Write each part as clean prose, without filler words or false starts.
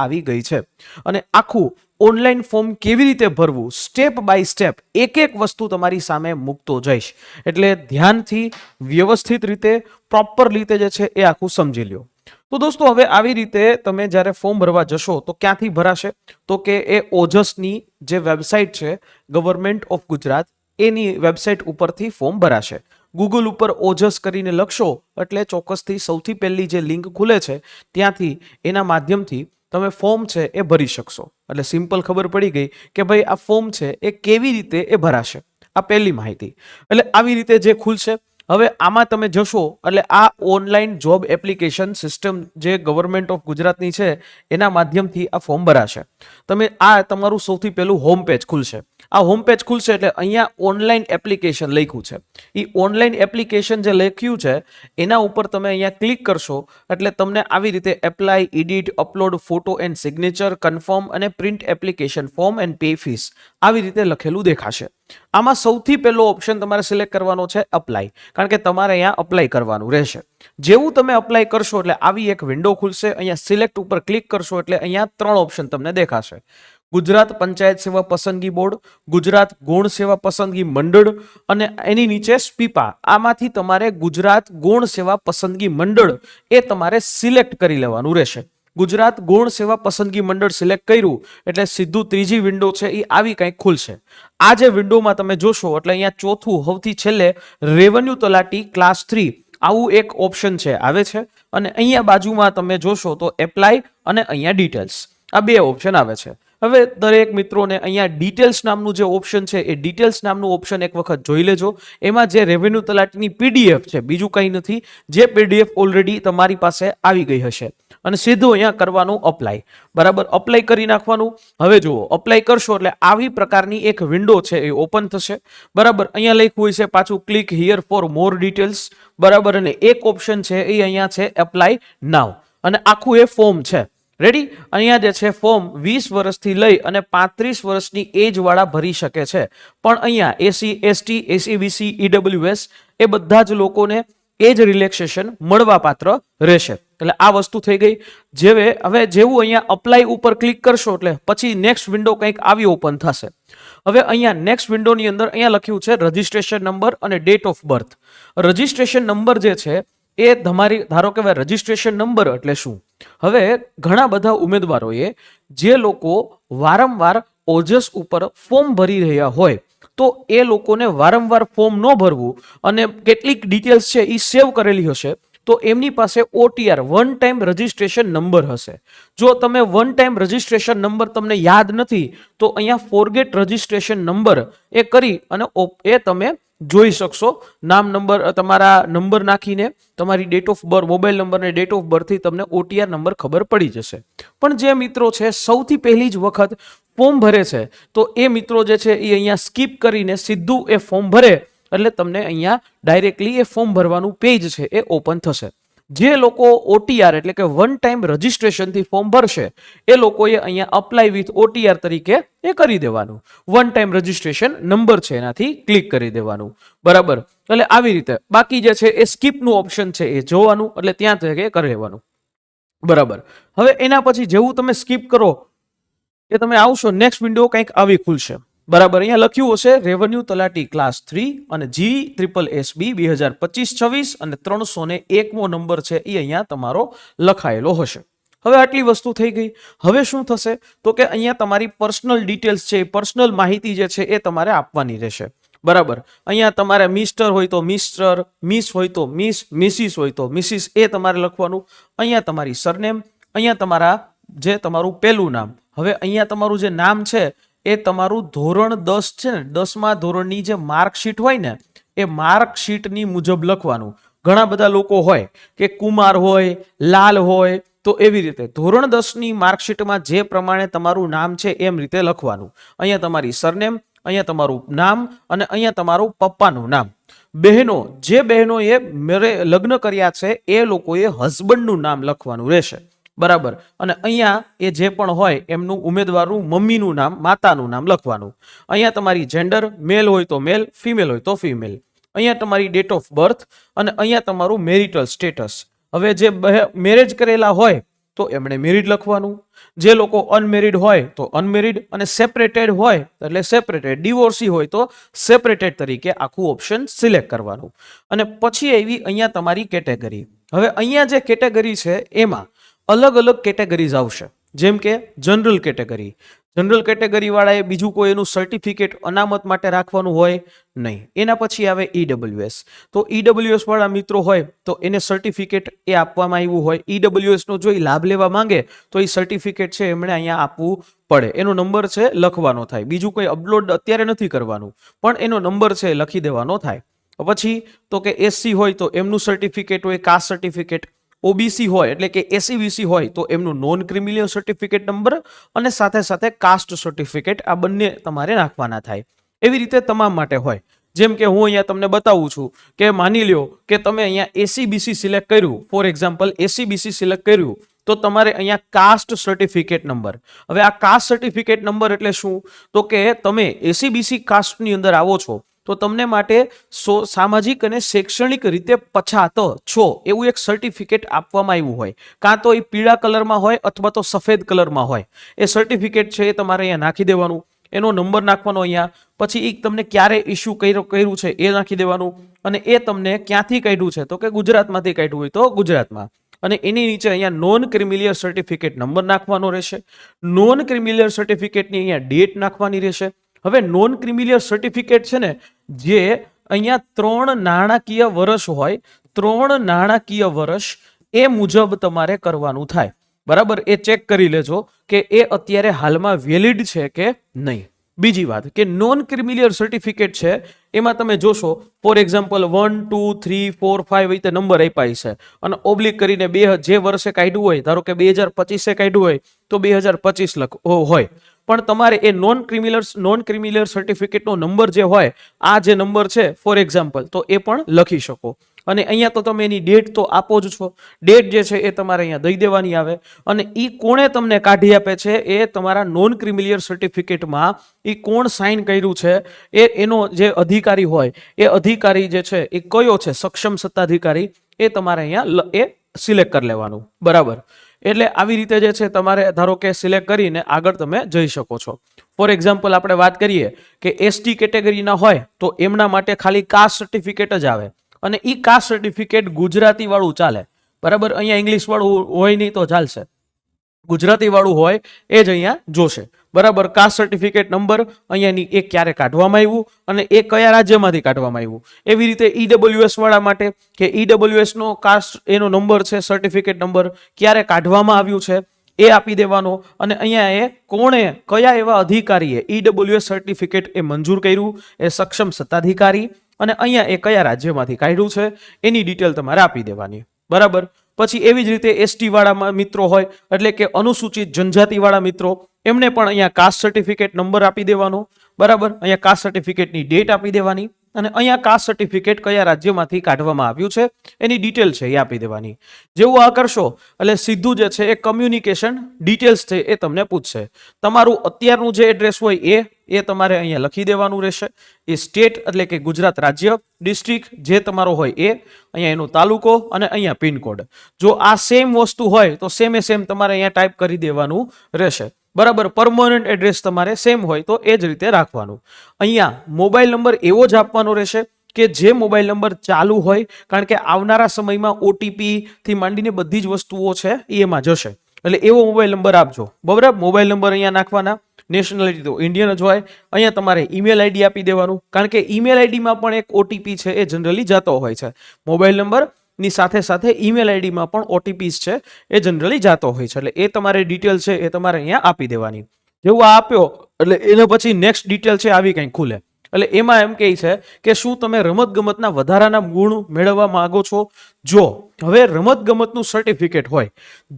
આવી ગઈ છે અને આખું ઓનલાઈન ફોર્મ કેવી રીતે ભરવું સ્ટેપ બાય સ્ટેપ એક એક વસ્તુ તમારી સામે મૂકતો જઈશ, એટલે ધ્યાનથી વ્યવસ્થિત રીતે પ્રોપર રીતે જે છે એ આખું સમજી લ્યો. તો દોસ્તો હવે આવી રીતે તમે જ્યારે ફોર્મ ભરવા જશો તો ક્યાંથી ભરાશે, તો કે એ ઓજસની જે વેબસાઇટ છે government of Gujarat any website ઉપરથી ફોર્મ ભરાશે. ગૂગલ ઉપર ઓજસ કરીને લખશો એટલે ચોક્કસથી સૌથી પહેલી જે લિંક ખુલે છે ત્યાંથી એના માધ્યમથી તમે ફોર્મ છે એ ભરી શકશો. એટલે સિમ્પલ ખબર પડી ગઈ કે ભાઈ આ ફોર્મ છે એ કેવી રીતે એ ભરાશે. આ પહેલી માહિતી. એટલે આવી રીતે જે ખુલશે હવે આમાં તમે જશો એટલે આ ઓનલાઈન જોબ એપ્લિકેશન સિસ્ટમ જે ગવર્મેન્ટ ઓફ ગુજરાતની છે એના માધ્યમથી આ ફોર્મ ભરાશે. તમે આ તમારું સૌથી પહેલું હોમ પેજ ખુલશે. આ હોમ પેજ ખુલશે એટલે અહીંયા ઓનલાઈન એપ્લિકેશન લખ્યું છે. એ ઓનલાઈન એપ્લિકેશન જે લખ્યું છે એના ઉપર તમે અહીંયા ક્લિક કરશો એટલે તમને આવી રીતે apply, edit, upload photo and signature, confirm અને print application form and pay fees આવી રીતે લખેલું દેખાશે. આમાં સૌથી પહેલો ઓપ્શન તમારે સિલેક્ટ કરવાનો છે અપ્લાય, કારણ કે તમારે અહીંયા અપ્લાય કરવાનું રહેશે. જેવું તમે અપ્લાય કરશો એટલે આવી એક વિન્ડો ખુલશે. અહીંયા સિલેક્ટ ઉપર ક્લિક કરશો એટલે અહીંયા 3 ઓપ્શન તમને દેખાશે. ગુજરાત પંચાયત સેવા પસંદગી બોર્ડ, ગુજરાત ગૌણ સેવા પસંદગી મંડળ અને એની નીચે સ્પીપા. આમાંથી તમારે ગુજરાત ગૌણ સેવા પસંદગી મંડળ એ તમારે સિલેક્ટ કરી લેવાનું રહેશે. ગુજરાત ગૌણ સેવા પસંદગી મંડળ સિલેક્ટ કર્યું એટલે સીધું ત્રીજી વિન્ડો છે એ આવી કંઈક ખુલશે. આ જે વિન્ડોમાં તમે જોશો એટલે અહીંયા ચોથું સૌથી છેલ્લે રેવન્યુ તલાટી ક્લાસ 3 આવું એક ઓપ્શન છે આવે છે અને અહીંયા બાજુમાં તમે જોશો તો એપ્લાય અને અહીંયા ડિટેલ્સ આ 2 ઓપ્શન આવે છે. હવે દરેક મિત્રોને અહીંયા ડિટેલ્સ નામનું જે ઓપ્શન છે એ ડિટેલ્સ નામનું ઓપ્શન એક વખત જોઈ લેજો. એમાં જે રેવન્યુ તલાટીની પીડીએફ છે બીજું કંઈ નથી, જે પીડીએફ ઓલરેડી તમારી પાસે આવી ગઈ હશે અને સીધું અહીંયા કરવાનું અપ્લાય. બરાબર, અપ્લાય કરી નાખવાનું. હવે જુઓ અપ્લાય કરશો એટલે આવી પ્રકારની એક વિન્ડો છે એ ઓપન થશે. બરાબર, અહીંયા લખ્યું હોય છે પાછું click here for more details. બરાબર, અને એક ઓપ્શન છે એ અહીંયા છે એપ્લાય નાવ અને આખું એ ફોર્મ છે. રેડી, અહીંયા જે છે ફોર્મ 20 વર્ષથી લઈ અને 35 વર્ષની એજ વાળા ભરી શકે છે. પણ અહીંયા એસસી, એસટી, એસસીબીસી, ઈડબ્લ્યુએસ એ બધા જ લોકોને એજ રિલેક્સેશન મળવા પાત્ર રહેશે. એટલે આ વસ્તુ થઈ ગઈ. હવે જેવું અહીંયા અપ્લાય ઉપર ક્લિક કરશો એટલે પછી નેક્સ્ટ વિન્ડો કંઈક આવી ઓપન થશે. હવે અહીંયા નેક્સ્ટ વિન્ડોની અંદર અહીંયા લખ્યું છે રજિસ્ટ્રેશન નંબર અને date of birth. Registration number જે છે એ તમારી ધારો કે રજિસ્ટ્રેશન નંબર એટલે શું. હવે ઘણા બધા ઉમેદવારોએ જે લોકો વારંવાર ઓજસ ઉપર ફોર્મ ભરી રહ્યા હોય તો એ લોકોને વારંવાર ફોર્મ ન ભરવું અને કેટલીક ડિટેલ્સ છે એ સેવ કરેલી હશે તો એમની પાસે OTR one time registration number હશે. જો તમે વન ટાઈમ રજિસ્ટ્રેશન નંબર તમને યાદ નથી તો અહીંયા ફોરગેટ રજિસ્ટ્રેશન નંબર એ કરી અને એ તમે જોઈ શકશો. નામ નંબર તમારા નંબર નાખીને તમારી date of birth, mobile number અને ડેટ ઓફ બર્થથી તમને OTR નંબર ખબર પડી જશે. પણ જે મિત્રો છે સૌથી પહેલી જ વખત ફોર્મ ભરે છે તો એ મિત્રો જે છે એ અહીંયા સ્કીપ કરીને સીધું એ ફોર્મ ભરે એટલે તમને અહીંયા ડાયરેક્ટલી એ ફોર્મ ભરવાનું પેજ છે એ ઓપન થશે. જે લોકો OTR એટલે કે વન ટાઈમ રજિસ્ટ્રેશનથી ફોર્મ ભરશે એ લોકોએ અહીંયા અપ્લાય વિથ OTR તરીકે એ કરી દેવાનું. વન ટાઈમ રજિસ્ટ્રેશન નંબર છે એનાથી ક્લિક કરી દેવાનું. બરાબર, એટલે આવી રીતે બાકી જે છે એ સ્કીપનું ઓપ્શન છે એ જોવાનું એટલે ત્યાં કરી લેવાનું. બરાબર, હવે એના પછી જેવું તમે સ્કીપ કરો એ તમે આવશો નેક્સ્ટ વિન્ડો કંઈક આવી ખુલશે. બરાબર, અહીંયા લખ્યું હશે રેવન્યુ તલાટી ક્લાસ 3 અને GSSB 2025-26 અને 301મો નંબર છે એ અહીંયા તમારો લખાયેલો હશે. હવે આટલી વસ્તુ થઈ ગઈ. હવે શું થશે તો કે અહીંયા તમારી પર્સનલ ડિટેલ્સ છે, પર્સનલ માહિતી જે છે એ તમારે આપવાની રહેશે. બરાબર, અહીંયા તમારે મિસ્ટર હોય તો મિસ્ટર, મિસ હોય તો મિસ, મિસિસ હોય તો મિસિસ એ તમારે લખવાનું. અહીંયા તમારી સરનેમ, અહીંયા તમારા જે તમારું પહેલું નામ. હવે અહીંયા તમારું જે નામ છે એ તમારું ધોરણ 10 છે ને 10મા ધોરણની જે માર્કશીટ હોય ને એ માર્કશીટની મુજબ લખવાનું. ઘણા બધા લોકો હોય કે કુમાર હોય, લાલ હોય, તો એવી રીતે ધોરણ 10ની માર્કશીટમાં જે પ્રમાણે તમારું નામ છે એમ રીતે લખવાનું. અહીંયા તમારી સરનેમ, અહીંયા તમારું નામ અને અહીંયા તમારું પપ્પાનું નામ. બહેનો, જે બહેનોએ લગ્ન કર્યા છે એ લોકોએ હસબન્ડનું નામ લખવાનું રહેશે. બરાબર, અને અહીંયા એ જે પણ હોય એમનું ઉમેદવારનું મમ્મીનું નામ, માતાનું નામ લખવાનું. અહીંયા તમારી જેન્ડર, મેલ હોય તો મેલ, ફિમેલ હોય તો ફિમેલ. અહીંયા તમારી ડેટ ઓફ બર્થ અને અહીંયા તમારું મેરિટલ સ્ટેટસ. હવે જે મેરેજ કરેલા હોય તો એમણે મેરિડ લખવાનું. જે લોકો અનમેરિડ હોય તો અનમેરિડ, અને સેપરેટેડ હોય એટલે સેપરેટેડ, ડિવોર્સી હોય તો સેપરેટેડ તરીકે આખું ઓપ્શન સિલેક્ટ કરવાનું. અને પછી આવી અહીંયા તમારી કેટેગરી. હવે અહીંયા જે કેટેગરી છે એમાં અલગ અલગ કેટેગરીઝ આવશે. જેમ કે જનરલ કેટેગરી. જનરલ કેટેગરી વાળાએ બીજું કોઈ એનું સર્ટિફિકેટ અનામત માટે રાખવાનું હોય નહીં. એના પછી આવે ઈડબ્લ્યુએસ. તો ઈડબ્લ્યુએસ વાળા મિત્રો હોય તો એને સર્ટિફિકેટ એ આપવામાં આવ્યું હોય. ઈડબ્લ્યુએસ નો જો લાભ લેવા માંગે તો એ સર્ટિફિકેટ છે એમણે અહીંયા આપવું પડે. એનો નંબર છે લખવાનો થાય. બીજું કોઈ અપલોડ અત્યારે નથી કરવાનું, પણ એનો નંબર છે લખી દેવાનો થાય. પછી તો કે એસસી હોય તો એમનું સર્ટિફિકેટ હોય, કાસ્ટ સર્ટિફિકેટ. ઓબીસી હોય એટલે કે એસસીબીસી હોય તો એમનું નોન ક્રિમિનલ સર્ટિફિકેટ નંબર અને સાથે સાથે કાસ્ટ સર્ટિફિકેટ, આ બંને તમારે નાખવાના થાય. એવી રીતે તમામ માટે હોય. જેમ કે હું અહીંયા તમને બતાવું છું કે માની લ્યો કે તમે અહીંયા એસીબીસી સિલેક્ટ કર્યું, ફોર એક્ઝામ્પલ એસીબીસી સિલેક્ટ કર્યું, તો તમારે અહીંયા કાસ્ટ સર્ટિફિકેટ નંબર. હવે આ કાસ્ટ સર્ટિફિકેટ નંબર એટલે શું? તો કે તમે એસીબીસી કાસ્ટની અંદર આવો છો તો તમને માટે સામાજિક અને શૈક્ષણિક રીતે પછાત છો એવું એક સર્ટિફિકેટ આપવામાં આવ્યું હોય. કાં તો એ પીળા કલરમાં હોય અથવા તો સફેદ કલરમાં હોય. એ સર્ટિફિકેટ છે એ તમારે અહીંયા નાખી દેવાનું. એનો નંબર નાખવાનો અહીંયા. પછી એ તમને ક્યારે ઇસ્યુ કર્યું છે એ નાખી દેવાનું. અને એ તમને ક્યાંથી કાઢ્યું છે તો કે ગુજરાતમાંથી કાઢ્યું હોય તો ગુજરાતમાં. અને એની નીચે અહીંયા નોન ક્રિમિલિયર સર્ટિફિકેટ નંબર નાખવાનો રહેશે. નોન ક્રિમિલિયર સર્ટિફિકેટની અહીંયા ડેટ નાખવાની રહેશે. હવે નોન ક્રિમિલિયર સર્ટિફિકેટ છે ને, જે અહીંયા 3 નાણાકીય વર્ષ હોય, 3 નાણાકીય વર્ષ એ મુજબ તમારે કરવાનું થાય. બરાબર, એ ચેક કરી લેજો કે એ અત્યારે હાલમાં વેલિડ છે કે નહીં. બીજી વાત કે નોન ક્રિમિલિયર સર્ટિફિકેટ છે એમાં તમે જોશો, ફોર એક્ઝામ્પલ 1 2 3 4 5 રીતે નંબર આપ્યા છે અને ઓબ્લિક કરીને જે વર્ષે કાઢ્યું હોય, ધારો કે 2025 કાઢ્યું હોય તો 2025 હોય. પણ તમારે એ નોન ક્રિમિલિયર સર્ટિફિકેટનો નંબર જે હોય, આ જે નંબર છે ફોર એક્ઝામ્પલ, તો એ પણ લખી શકો. અને અહીંયા તો તમે એની ડેટ તો આપો જ છો. ડેટ જે છે એ તમારે અહીંયા દઈ દેવાની આવે. અને એ કોણે તમને કાઢી આપે છે એ તમારા નોન ક્રિમિલિયર સર્ટિફિકેટમાં એ કોણ સાઇન કર્યું છે એનો જે અધિકારી હોય એ અધિકારી જે છે એ કયો છે, સક્ષમ સત્તાધિકારી, એ તમારે અહીંયા એ સિલેક્ટ કરી લેવાનું. બરાબર, એટલે આવી રીતે જે છે તમારે ધારો કે સિલેક્ટ કરીને આગળ તમે જઈ શકો છો. ફોર એક્ઝામ્પલ આપણે વાત કરીએ કે એસટી કેટેગરીના હોય તો એમના માટે ખાલી કાસ્ટ સર્ટિફિકેટ જ આવે. અને એ કાસ્ટ સર્ટિફિકેટ ગુજરાતી વાળું ચાલે. બરાબર, અહીંયા ઇંગ્લિશ વાળું હોય નહીં તો ચાલશે. ગુજરાતી વાળું હોય એ જ અહીંયા જોશે. બરાબર, કાસ્ટ સર્ટિફિકેટ નંબર અહીંયાની એ ક્યારે કાઢવામાં આવ્યું અને એ કયા રાજ્યમાંથી કાઢવામાં આવ્યું. એવી રીતે ઈડબ્લ્યુએસ વાળા માટે કે ઈડબ્લ્યુએસ નો કાસ્ટ એનો નંબર છે, સર્ટિફિકેટ નંબર ક્યારે કાઢવામાં આવ્યું છે એ આપી દેવાનો. અને અહીંયા એ કોણે, કયા એવા અધિકારીએ ઈડબ્લ્યુએસ સર્ટિફિકેટ એ મંજૂર કર્યું, એ સક્ષમ સત્તાધિકારી, અને અહીંયા એ કયા રાજ્યમાંથી કાઢ્યું છે એની ડિટેલ તમારે આપી દેવાની. બરાબર, પછી એવી જ રીતે એસટી વાળા મિત્રો હોય એટલે કે અનુસૂચિત જનજાતિ વાળા મિત્રો, એમને પણ અહીંયા કાસ્ટ સર્ટિફિકેટ નંબર આપી દેવાનો. બરાબર, અહીંયા કાસ્ટ સર્ટિફિકેટની ડેટ આપી દેવાની. અને અહીંયા કાસ્ટ સર્ટિફિકેટ કયા રાજ્યમાંથી કાઢવામાં આવ્યું છે એની ડિટેલ છે એ આપી દેવાની. જેવું આ કરશો એટલે સીધું જે છે એ કમ્યુનિકેશન ડિટેલ્સ છે એ તમને પૂછશે. તમારું અત્યારનું જે એડ્રેસ હોય એ તમારે અહીંયા લખી દેવાનું રહેશે. એ સ્ટેટ એટલે કે ગુજરાત રાજ્ય, ડિસ્ટ્રિક્ટ જે તમારો હોય એ, અહીંયા એનો તાલુકો અને અહીંયા પિનકોડ. જો આ સેમ વસ્તુ હોય તો સેમે સેમ તમારે અહીંયા ટાઈપ કરી દેવાનું રહેશે. બરાબર, પરમનન્ટ એડ્રેસ તમારે સેમ હોય તો એ જ રીતે રાખવાનું. અહીંયા મોબાઈલ નંબર એવો જ આપવાનો રહેશે કે જે મોબાઈલ નંબર ચાલુ હોય, કારણ કે આવનારા સમયમાં ઓટીપી થી માંડીને બધી જ વસ્તુઓ છે એ એમાં જશે. એટલે એવો મોબાઈલ નંબર આપજો. બરાબર, મોબાઈલ નંબર અહીંયા નાખવાના. નેશનાલિટી તો ઇન્ડિયન જ હોય. અહીંયા તમારે ઈમેલ આઈડી આપી દેવાનું, કારણ કે ઈમેલ આઈડીમાં પણ એક ઓટીપી છે એ જનરલી જતો હોય છે. મોબાઈલ નંબર ની સાથે સાથે ઈમેલ આઈડીમાં પણ ઓટીપીસ છે એ જનરલી જાતો હોય છે. એટલે એ તમારે ડિટેલ છે એ તમારે અહીંયા આપી દેવાની. જેવું આ આપ્યો એટલે એના પછી નેક્સ્ટ ડિટેલ છે આવી કંઈ ખુલે. એટલે એમાં એમ કહે છે કે શું તમે રમતગમતના વધારાના ગુણ મેળવવા માંગો છો. જો હવે રમતગમતનું સર્ટિફિકેટ હોય,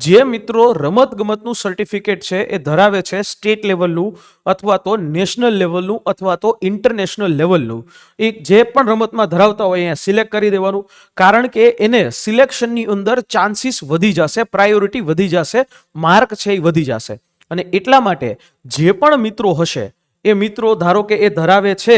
જે મિત્રો રમતગમતનું સર્ટિફિકેટ છે એ ધરાવે છે સ્ટેટ લેવલનું અથવા તો નેશનલ લેવલનું અથવા તો ઇન્ટરનેશનલ લેવલનું, એ જે પણ રમતમાં ધરાવતા હોય અહીંયા સિલેક્ટ કરી દેવાનું. કારણ કે એને સિલેક્શનની અંદર ચાન્સીસ વધી જશે, પ્રાયોરિટી વધી જશે, માર્ક છે એ વધી જશે. અને એટલા માટે જે પણ મિત્રો હશે એ મિત્રો ધારો કે એ ધરાવે છે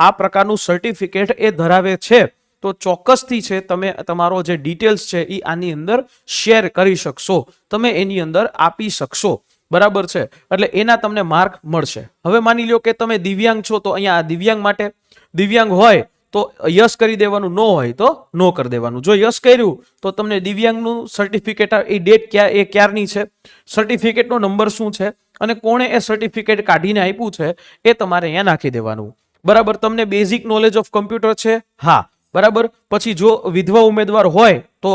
આ પ્રકારનું સર્ટિફિકેટ એ ધરાવે છે, તો ચોક્કસથી છે તમે તમારો જે ડિટેલ્સ છે એ આની અંદર શેર કરી શકશો, તમે એની અંદર આપી શકશો, બરાબર છે. એટલે એના તમને માર્ક મળશે. હવે માની લો કે તમે દિવ્યાંગ છો, તો અહીંયા દિવ્યાંગ માટે દિવ્યાંગ હોય તો યસ કરી દેવાનું, નો હોય તો નો કરી દેવાનું. જો યસ કર્યું તો તમને દિવ્યાંગનું સર્ટિફિકેટ, એ ડેટ એ ક્યારની છે, સર્ટિફિકેટનો નંબર શું છે અને કોણે એ સર્ટિફિકેટ કાઢીને આપ્યું છે એ તમારે અહીંયા નાખી દેવાનું, બરાબર. તમને બેઝિક નોલેજ ઓફ કમ્પ્યુટર છે, હા, બરાબર. પછી જો વિધવા ઉમેદવાર હોય તો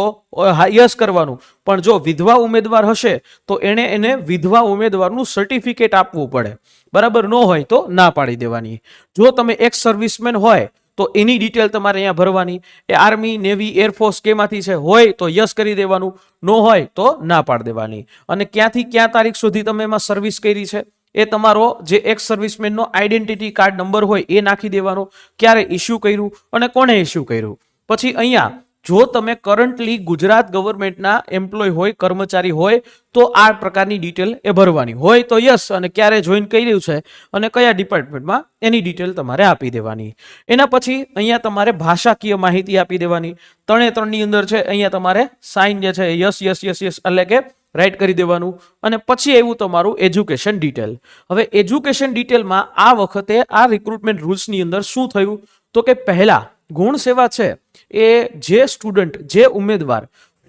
યસ કરવાનું, પણ જો વિધવા ઉમેદવાર હશે તો એને વિધવા ઉમેદવારનું સર્ટિફિકેટ આપવું પડે, બરાબર. નો હોય તો ના પાડી દેવાની. જો તમે એક્સ સર્વિસમેન હોય તો એની ડિટેલ તમારે અહીંયા ભરવાની. એ આર્મી, નેવી, એરફોર્સ કેમાંથી છે, હોય તો યસ કરી દેવાનું, નો હોય તો ના પાડી દેવાની. અને ક્યાંથી ક્યાં તારીખ સુધી તમે એમાં સર્વિસ કરી છે એ તમારો જે એક્સ સર્વિસમેનનો આઈડેન્ટિટી કાર્ડ નંબર હોય એ નાખી દેવાનો, ક્યારે ઇસ્યુ કર્યું અને કોણે ઇસ્યુ કર્યું. પછી અહીંયા જો તમે કરન્ટલી ગુજરાત ગવર્મેન્ટના એમ્પ્લોય હોય, કર્મચારી હોય, તો આ પ્રકારની ડિટેલ એ ભરવાની. હોય તો યસ, અને ક્યારે જોઈન કર્યું છે અને કયા ડિપાર્ટમેન્ટમાં એની ડિટેલ તમારે આપી દેવાની. એના પછી અહીંયા તમારે ભાષાકીય માહિતી આપી દેવાની. 3 ની અંદર છે અહીંયા તમારે સાઇન જે છે યસ યસ યસ યસ એટલે કે રાઈટ કરી દેવાનું. અને પછી આવ્યું તમારું એજ્યુકેશન ડિટેલ. હવે એજ્યુકેશન ડિટેલમાં આ વખતે આ રિક્રુટમેન્ટ રૂલ્સની અંદર શું થયું તો કે પહેલા ગુણ સેવા છે એ જે સ્ટુડન્ટ, જે ઉમેદવાર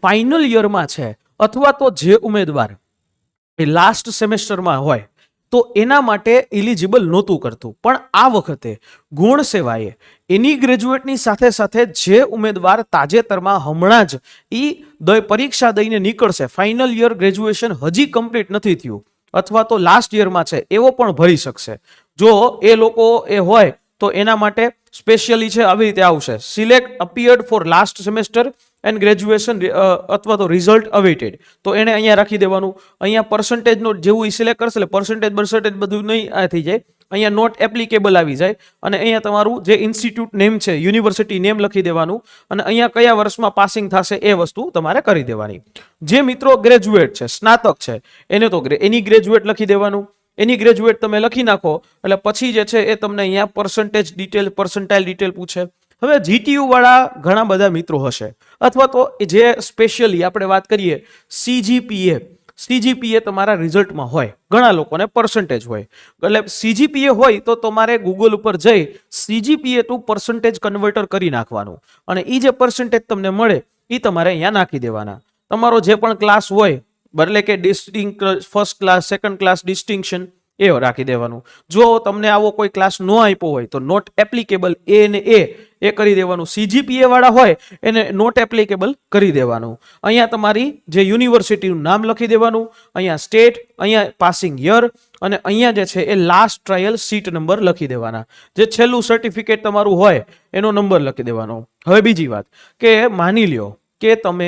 ફાઇનલ યરમાં છે અથવા તો જે ઉમેદવાર એ લાસ્ટ સેમેસ્ટરમાં હોય તો એના માટે એલિજિબલ નહોતું કરતું. પણ આ વખતે ગુણ સેવાએ એની ગ્રેજ્યુએટની સાથે સાથે જે ઉમેદવાર તાજેતરમાં હમણાં જ પરીક્ષા દઈને નીકળશે, ફાઇનલ યર ગ્રેજ્યુએશન હજી કમ્પ્લીટ નથી થયું અથવા તો લાસ્ટ યરમાં છે, એવો પણ ભરી શકશે. જો એ લોકો એ હોય તો એના માટે સ્પેશિયલી છે આવી રીતે આવશે, select appeared for last semester and graduation અથવા તો રિઝલ્ટ અવેટેડ, તો એને અહીંયા રાખી દેવાનું. અહીંયા પર્સન્ટેજનો જેવું સિલેક્ટ કરશે એટલે પર્સન્ટેજ બધું નહીં થઈ જાય, અહીંયા નોટ એપ્લિકેબલ આવી જાય. અને અહીંયા તમારું જે ઇન્સ્ટિટ્યૂટ નેમ છે, યુનિવર્સિટી નેમ લખી દેવાનું. અને અહીંયા કયા વર્ષમાં પાસિંગ થશે એ વસ્તુ તમારે કરી દેવાની. જે મિત્રો ગ્રેજ્યુએટ છે, સ્નાતક છે, એને તો એની ગ્રેજ્યુએટ લખી દેવાનું. એની ગ્રેજ્યુએટ તમે લખી નાખો એટલે પછી જે છે એ તમને અહીંયા પર્સન્ટેજ ડિટેલ, પર્સન્ટાઇલ ડિટેલ પૂછે. હવે જીટીયુ વાળા ઘણા બધા મિત્રો હશે, અથવા તો જે સ્પેશિયલી આપણે વાત કરીએ સીજીપીએ તમારા રિઝલ્ટમાં હોય, ઘણા લોકોને પર્સન્ટેજ હોય. એટલે સીજીપીએ હોય તો તમારે ગૂગલ ઉપર જઈ સીજીપીએ ટુ પર્સન્ટેજ કન્વર્ટર કરી નાખવાનું, અને એ જે પર્સન્ટેજ તમને મળે એ તમારે અહીંયા નાખી દેવાના. તમારો જે પણ ક્લાસ હોય, એટલે કે distinct first class, second class, distinction, એ રાખી દેવાનું. જો તમને આવો કોઈ ક્લાસ ન આપ્યો હોય તો નોટ એપ્લિકેબલ એ ને એ કરી દેવાનું. સીજીપીએ વાળા હોય એને નોટ એપ્લિકેબલ કરી દેવાનું. અહીંયા તમારી જે યુનિવર્સિટીનું નામ લખી દેવાનું, અહીંયા સ્ટેટ, અહીંયા પાસિંગ યર, અને અહીંયા જે છે એ લાસ્ટ ટ્રાયલ સીટ નંબર લખી દેવાના. જે છેલ્લું સર્ટિફિકેટ તમારું હોય એનો નંબર લખી દેવાનો. હવે બીજી વાત કે માની લ્યો કે તમે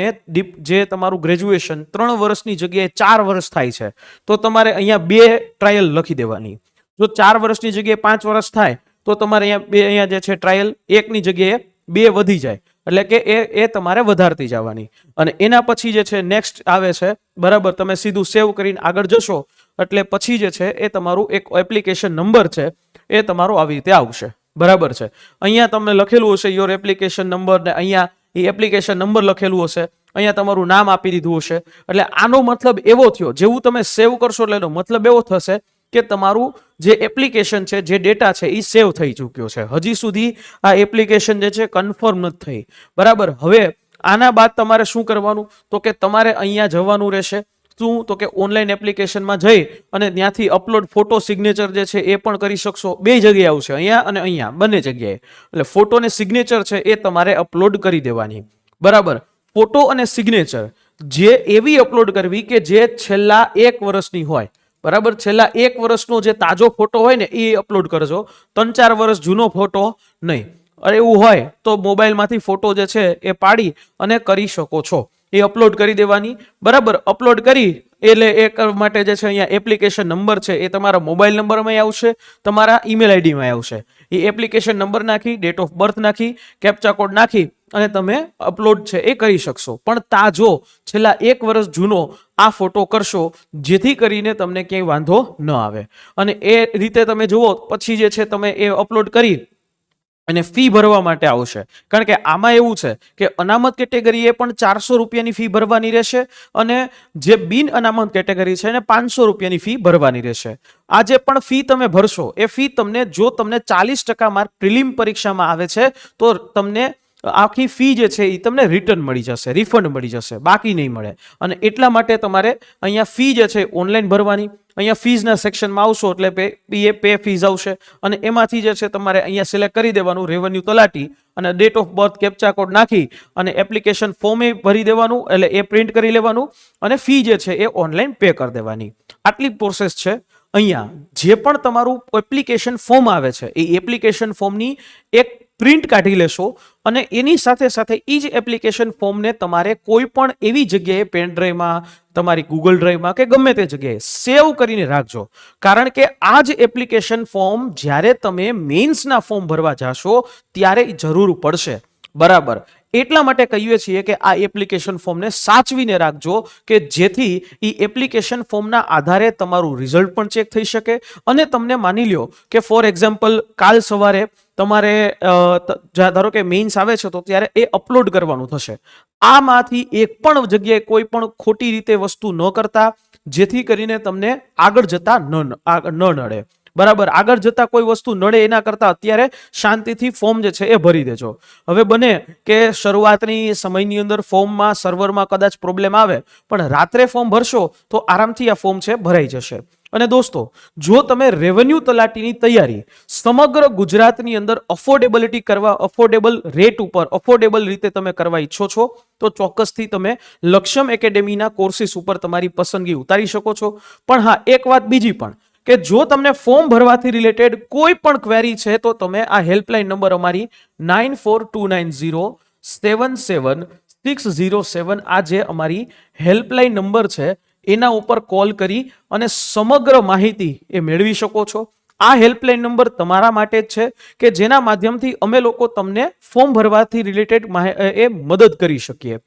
જે તમારું ગ્રેજ્યુએશન 3 વર્ષની જગ્યાએ 4 વર્ષ થાય છે, તો તમારે અહીંયા 2 ટ્રાયલ લખી દેવાની. જો 4 વર્ષની જગ્યાએ 5 વર્ષ થાય તો તમારે અહીંયા જે છે ટ્રાયલ 1ની જગ્યાએ 2 વધી જાય, એટલે કે એ તમારે વધારતી જવાની. અને એના પછી જે છે નેક્સ્ટ આવે છે, બરાબર. તમે સીધું સેવ કરીને આગળ જશો એટલે પછી જે છે એ તમારું એક એપ્લિકેશન નંબર છે એ તમારો આવી રીતે આવશે, બરાબર છે. અહીંયા તમને લખેલું હશે યોર એપ્લિકેશન નંબર, ને અહીંયા એ એપ્લિકેશન નંબર લખેલું હશે, અહીંયા તમારું નામ આપી દીધું હશે. એટલે આનો મતલબ એવો થયો, જેવું તમે સેવ કરશો એટલે એનો મતલબ એવો થશે કે તમારું જે એપ્લિકેશન છે, જે ડેટા છે એ સેવ થઈ ચૂક્યો છે. હજી સુધી આ એપ્લિકેશન જે છે કન્ફર્મ નથી થઈ, બરાબર. હવે આના બાદ તમારે શું કરવાનું તો કે તમારે અહીંયા જવાનું રહેશે. શું તો કે ઓનલાઈન એપ્લિકેશનમાં જઈ અને ત્યાંથી અપલોડ ફોટો, સિગ્નેચર જે છે એ પણ કરી શકશો. 2 જગ્યાએ આવશે, અહીંયા અને અહીંયા, બંને જગ્યાએ. એટલે ફોટો ને સિગ્નેચર છે એ તમારે અપલોડ કરી દેવાની, બરાબર. ફોટો અને સિગ્નેચર જે એવી અપલોડ કરવી કે જે છેલ્લા 1 વર્ષની હોય, બરાબર. છેલ્લા 1 વર્ષનો જે તાજો ફોટો હોય ને એ અપલોડ કરજો, 3-4 વર્ષ જૂનો ફોટો નહીં. અરે એવું હોય તો મોબાઈલમાંથી ફોટો જે છે એ પાડી અને કરી શકો છો, એ અપલોડ કરી દેવાની, બરાબર. અપલોડ કરી એટલે એ માટે જે છે અહીંયા એપ્લિકેશન નંબર છે એ તમારા મોબાઈલ નંબરમાં આવશે, તમારા ઈમેલ આઈડીમાં આવશે. એ એપ્લિકેશન નંબર નાખી, ડેટ ઓફ બર્થ નાખી, કેપ્ચા કોડ નાખી અને તમે અપલોડ છે એ કરી શકશો. પણ તાજો છેલ્લા 1 વર્ષ જૂનો આ ફોટો કરશો, જેથી કરીને તમને ક્યાંય વાંધો ન આવે. અને એ રીતે તમે જુઓ પછી જે છે તમે એ અપલોડ કરી અને ફી ભરવા માટે આવશે. કારણ કે આમાં એવું છે કે અનામત કેટેગરીએ પણ 400 રૂપિયાની ફી ભરવાની રહેશે અને જે બિન અનામત કેટેગરી છે એને 500 રૂપિયાની ફી ભરવાની રહેશે. આ જે પણ ફી તમે ભરશો એ ફી તમને જો તમને 40% માર્ક પ્રિલિમ પરીક્ષામાં આવે છે તો તમને આખી ફી જે છે એ તમને રિટર્ન મળી જશે, રિફંડ મળી જશે, બાકી નહીં મળે. અને એટલા માટે તમારે અહીંયા ફી જે છે ઓનલાઈન ભરવાની. અહીંયા ફીઝના સેક્શનમાં આવશો એટલે પે ફીઝ આવશે અને એમાંથી જે છે તમારે અહીંયા સિલેક્ટ કરી દેવાનું રેવન્યુ તલાટી અને date of birth captcha code નાખી અને એપ્લિકેશન ફોર્મ એ ભરી દેવાનું, એટલે એ પ્રિન્ટ કરી લેવાનું અને ફી જે છે એ ઓનલાઈન પે કરી દેવાની. આટલી પ્રોસેસ છે. અહીંયા જે પણ તમારું એપ્લિકેશન ફોર્મ આવે છે એ એપ્લિકેશન ફોર્મની એક પ્રિન્ટ કાઢી લેશો અને એની સાથે સાથે એ જ એપ્લિકેશન ફોર્મને તમારે કોઈ પણ એવી જગ્યાએ પેન ડ્રાઈવમાં, તમારી ગૂગલ ડ્રાઈવમાં કે ગમે તે જગ્યાએ સેવ કરીને રાખજો. કારણ કે આ જ એપ્લિકેશન ફોર્મ જ્યારે તમે મેઇન્સના ફોર્મ ભરવા જાશો ત્યારે જરૂર પડશે. બરાબર, એટલા માટે કહીએ છીએ કે આ એપ્લિકેશન ફોર્મને સાચવીને રાખજો કે જેથી એ એપ્લિકેશન ફોર્મના આધારે તમારું રિઝલ્ટ પણ ચેક થઈ શકે અને તમને માની લ્યો કે ફોર એક્ઝામ્પલ કાલ સવારે તમારે ધારો કે મેઇન્સ આવે છે તો ત્યારે એ અપલોડ કરવાનું થશે. આમાંથી એક પણ જગ્યાએ કોઈ પણ ખોટી રીતે વસ્તુ ન કરતા, જેથી કરીને તમને આગળ જતા ન નડે. બરાબર, આગળ જતા કોઈ વસ્તુ નડે એના કરતા અત્યારે શાંતિથી ફોર્મ જે છે એ ભરી દેજો. હવે બને કે શરૂઆતની સમયની અંદર ફોર્મમાં સર્વરમાં કદાચ પ્રોબ્લેમ આવે પણ રાત્રે ફોર્મ ભરશો તો આરામથી આ ફોર્મ છે ભરાઈ જશે. અને દોસ્તો, જો તમે રેવન્યુ તલાટીની તૈયારી સમગ્ર ગુજરાતની અંદર અફોર્ડેબિલિટી કરવા, અફોર્ડેબલ રેટ ઉપર, અફોર્ડેબલ રીતે તમે કરવા ઈચ્છો છો તો ચોક્કસથી તમે લક્ષ્યમ એકેડેમીના કોર્સિસ ઉપર તમારી પસંદગી ઉતારી શકો છો. પણ હા, એક વાત બીજી પણ કે જો તમને ફોર્મ ભરવાથી રિલેટેડ કોઈ પણ ક્વેરી છે તો તમે આ હેલ્પલાઇન નંબર અમારી 9429077607 આ જે અમારી હેલ્પલાઇન નંબર છે એના ઉપર કોલ કરી અને સમગ્ર માહિતી એ મેળવી શકો છો. આ હેલ્પલાઇન નંબર તમારા માટે જ છે કે જેના માધ્યમથી અમે લોકો તમને ફોર્મ ભરવાથી રિલેટેડ એ મદદ કરી શકીએ.